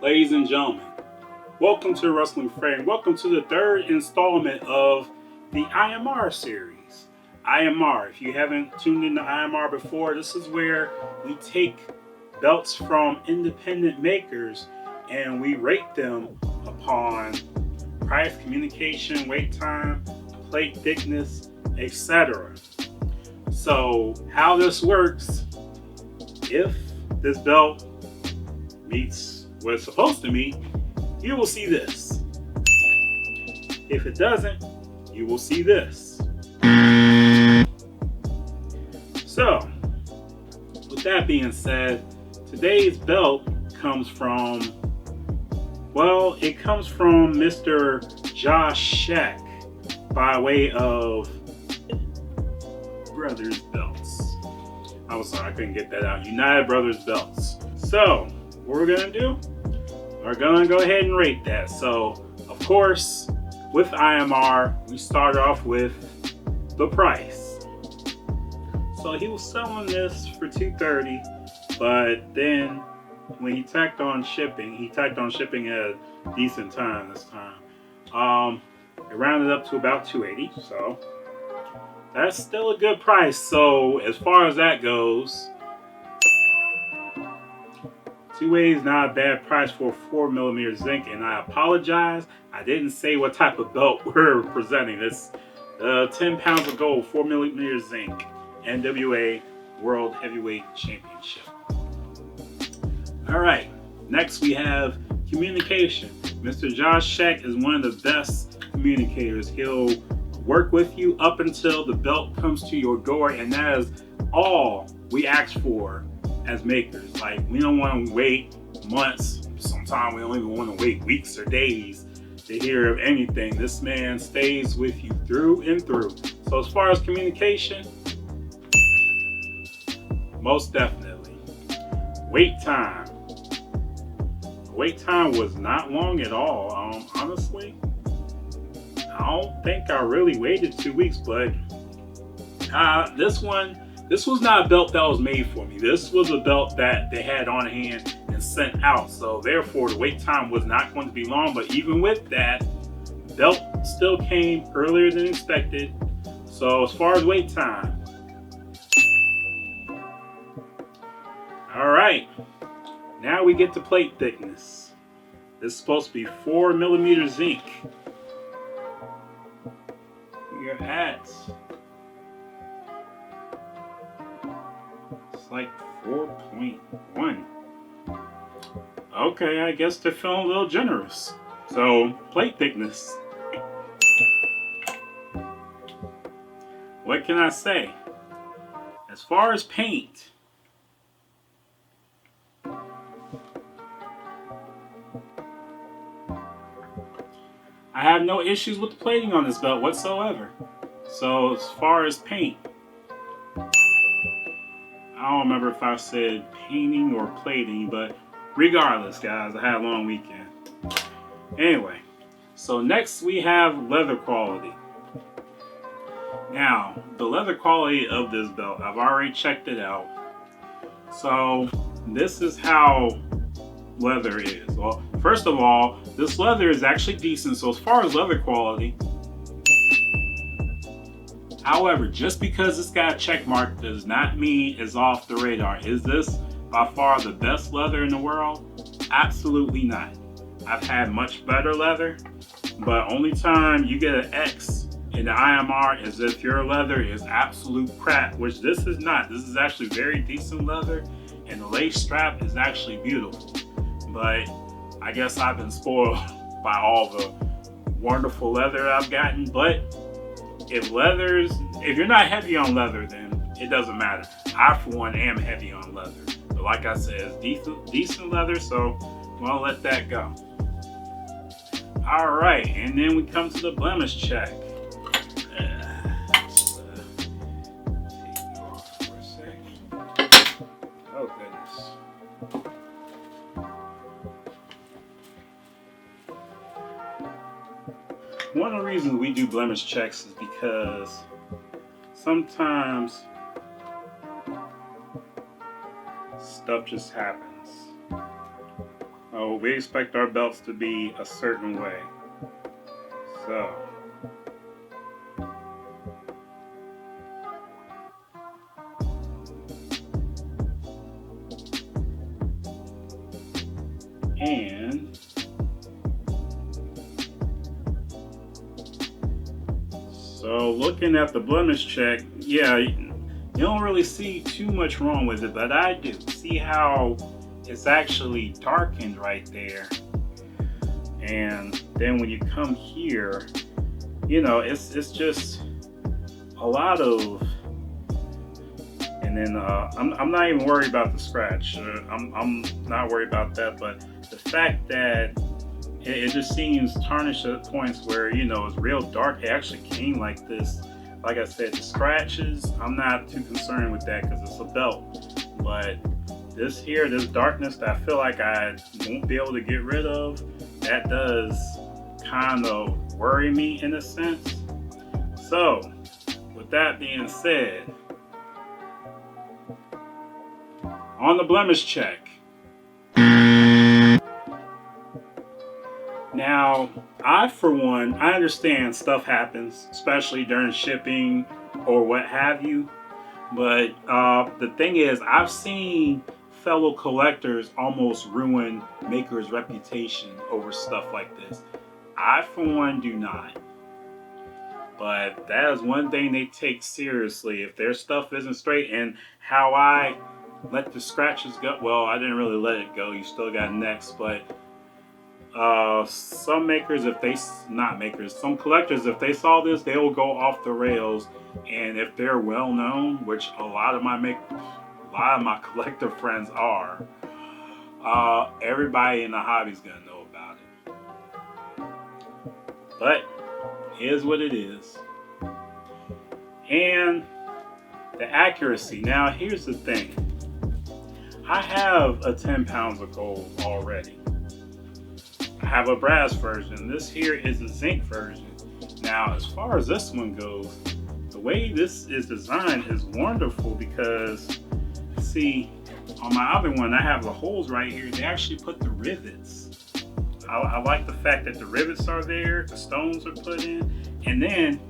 Ladies and gentlemen, welcome to Wrestling Frame. Welcome to the third installment of the IMR series. IMR, if you haven't tuned into IMR before, this is where we take belts from independent makers and we rate them upon price, communication, wait time, plate thickness, etc. So, how this works, if this belt meets what it's supposed to meet, you will see this. If it doesn't, you will see this. So, with that being said, today's belt comes from, it comes from Mr. Josh Check by way of Brothers Belts. I'm sorry, I couldn't get that out. United Brothers Belts. So, what we're going to do, we're going to go ahead and rate that. So, of course, with IMR, we start off with the price. So, he was selling this for $230, but then when he tacked on shipping at a decent time this time. It rounded up to about $280, so that's still a good price. So, as far as that goes, $280 is not a bad price for 4mm zinc, and I apologize, I didn't say what type of belt we're presenting. It's 10 pounds of gold, 4mm zinc, NWA World Heavyweight Championship. Alright, next we have communication. Mr. Josh Check is one of the best communicators. He'll work with you up until the belt comes to your door, and that is all we ask for as makers. Like, we don't want to wait months. Sometimes we don't even want to wait weeks or days to hear of anything. This man stays with you through and through. So as far as communication, most definitely. Wait time. Wait time was not long at all. Honestly, I don't think I really waited 2 weeks, but this was not a belt that was made for me. This was a belt that they had on hand and sent out. So therefore, the wait time was not going to be long. But even with that, the belt still came earlier than expected. So as far as wait time, all right. Now we get to plate thickness. This is supposed to be 4mm zinc. You're at, it's like 4.1. Okay, I guess they're feeling a little generous. So, plate thickness. What can I say? As far as paint, I have no issues with the plating on this belt whatsoever. So as far as paint, I don't remember if I said painting or plating, but regardless, guys, I had a long weekend. Anyway, so next we have leather quality. Now, the leather quality of this belt, I've already checked it out. So this is how leather is. Well, first of all, this leather is actually decent. So as far as leather quality, however, just because it's got a check mark does not mean it's off the radar. Is this by far the best leather in the world? Absolutely not. I've had much better leather, but only time you get an X in the IMR is if your leather is absolute crap, which this is not. This is actually very decent leather, and the lace strap is actually beautiful. But I guess I've been spoiled by all the wonderful leather I've gotten. But if you're not heavy on leather, then it doesn't matter. I, for one, am heavy on leather. But like I said, it's decent leather, so I'll let that go. All right, and then we come to the blemish check. Oh, goodness. One of the reasons we do blemish checks is because sometimes stuff just happens. Oh, we expect our belts to be a certain way. So. And so looking at the blemish check, yeah, you don't really see too much wrong with it, but I do. See how it's actually darkened right there. And then when you come here, you know, it's just a lot of, and then I'm not even worried about the scratch. I'm not worried about that, but the fact that it just seems tarnished at points where, you know, it's real dark. It actually came like this. Like I said, the scratches, I'm not too concerned with that because it's a belt. But this here, this darkness that I feel like I won't be able to get rid of, that does kind of worry me in a sense. So, with that being said, on the blemish check. Now, for one, I understand stuff happens, especially during shipping or what have you. But the thing is, I've seen fellow collectors almost ruin makers' reputation over stuff like this. I, for one, do not. But that is one thing they take seriously. If their stuff isn't straight, and how I let the scratches go, well, I didn't really let it go. You still got next, but some makers, some collectors, if they saw this, they will go off the rails. And if they're well known, which a lot of my collector friends are, everybody in the hobby is gonna know about it. But here's what it is. And the accuracy. Now, here's the thing. I have a 10 pounds of gold already. I have a brass version. This here is a zinc version. Now, as far as this one goes, the way this is designed is wonderful because, see, on my other one, I have the holes right here. They actually put the rivets. I like the fact that the rivets are there, the stones are put in, and then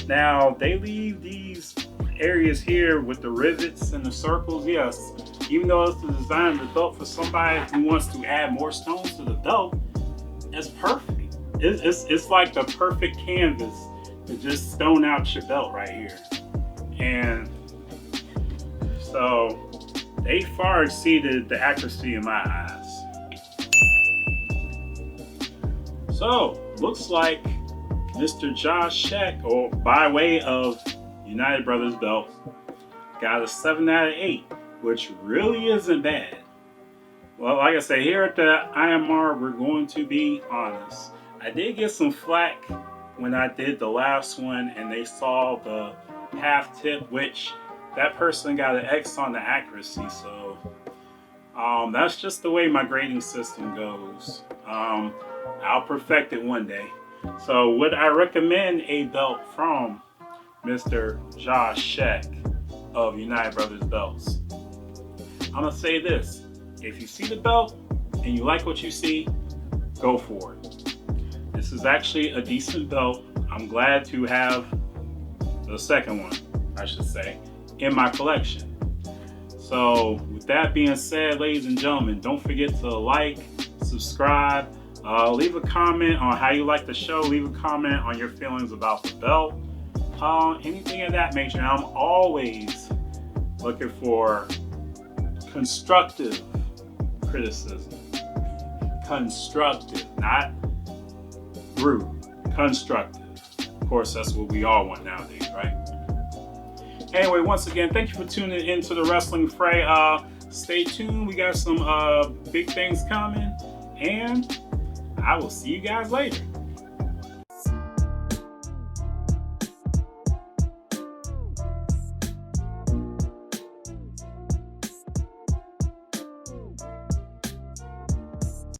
now they leave these areas here with the rivets and the circles. Yes, even though it's the design of the belt for somebody who wants to add more stones to the belt, it's perfect. It's like the perfect canvas to just stone out your belt right here. And so they far exceeded the accuracy in my eyes. So looks like Mr. Josh Check, or by way of United Brothers belts, got a 7 out of 8, which really isn't bad. Well, like I said, here at the IMR, we're going to be honest. I did get some flack when I did the last one and they saw the half tip, which that person got an X on the accuracy. So that's just the way my grading system goes. I'll perfect it one day. So would I recommend a belt from Mr. Josh Check of United Brothers Belts? I'm going to say this. If you see the belt and you like what you see, go for it. This is actually a decent belt. I'm glad to have the second one, I should say, in my collection. So with that being said, ladies and gentlemen, don't forget to like, subscribe, leave a comment on how you like the show, leave a comment on your feelings about the belt, anything of that nature. And I'm always looking for constructive criticism. Constructive, not rude. Constructive. Of course, that's what we all want nowadays, right? Anyway, once again, thank you for tuning into the Wrestling Fray. Stay tuned. We got some big things coming, and I will see you guys later.